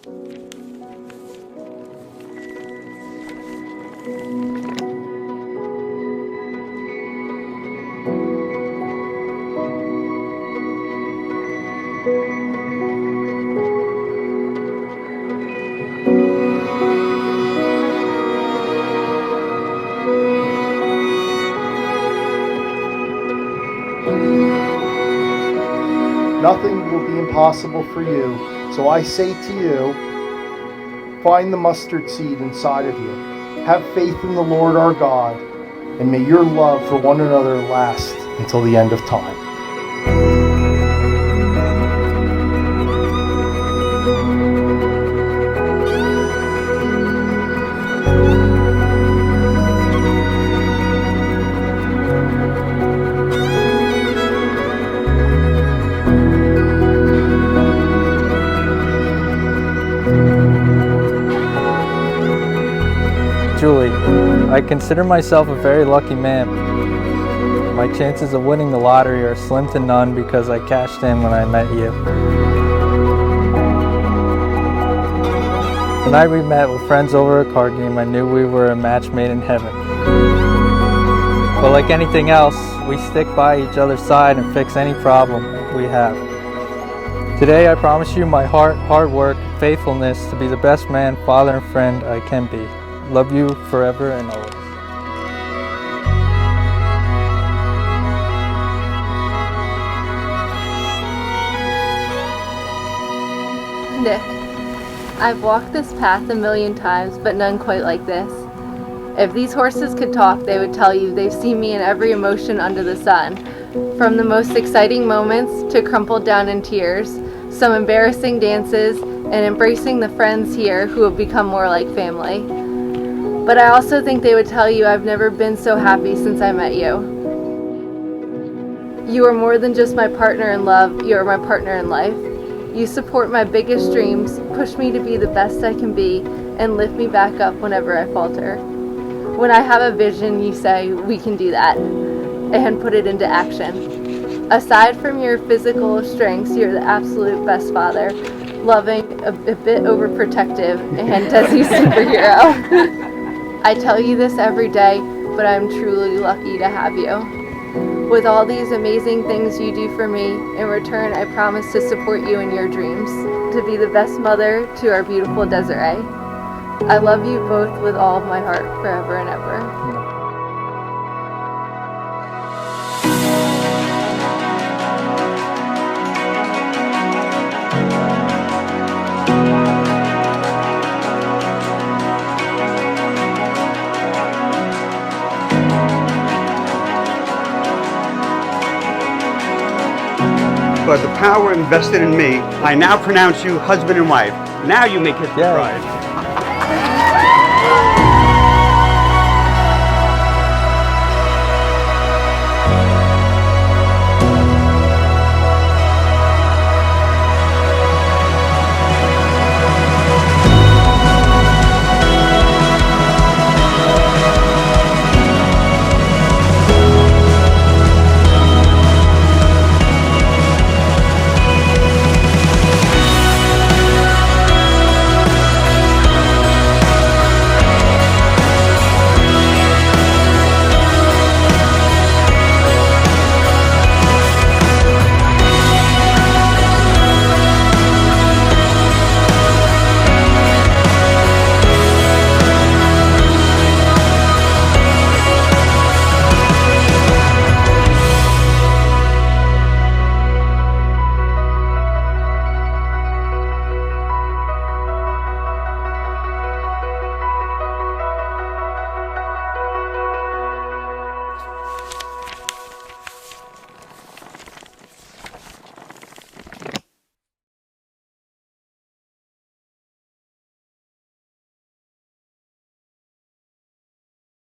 Nothing will be impossible for you. So I say to you, find the mustard seed inside of you. Have faith in the Lord our God, and may your love for one another last until the end of time. Julie, I consider myself a very lucky man. My chances of winning the lottery are slim to none because I cashed in when I met you. The night we met with friends over a card game, I knew we were a match made in heaven. But like anything else, we stick by each other's side and fix any problem we have. Today I promise you my heart, hard work, faithfulness to be the best man, father, and friend I can be. Love you forever and always. Nick, I've walked this path a million times, but none quite like this. If these horses could talk, they would tell you they've seen me in every emotion under the sun. From the most exciting moments to crumpled down in tears, some embarrassing dances, and embracing the friends here who have become more like family. But I also think they would tell you I've never been so happy since I met you. You are more than just my partner in love, you are my partner in life. You support my biggest dreams, push me to be the best I can be, and lift me back up whenever I falter. When I have a vision, you say, we can do that, and put it into action. Aside from your physical strengths, you're the absolute best father, loving, a bit overprotective, and Desi's superhero. I tell you this every day, but I'm truly lucky to have you. With all these amazing things you do for me, in return I promise to support you in your dreams, to be the best mother to our beautiful Desiree. I love you both with all of my heart forever and ever. By the power invested in me, I now pronounce you husband and wife. Now you may kiss the bride.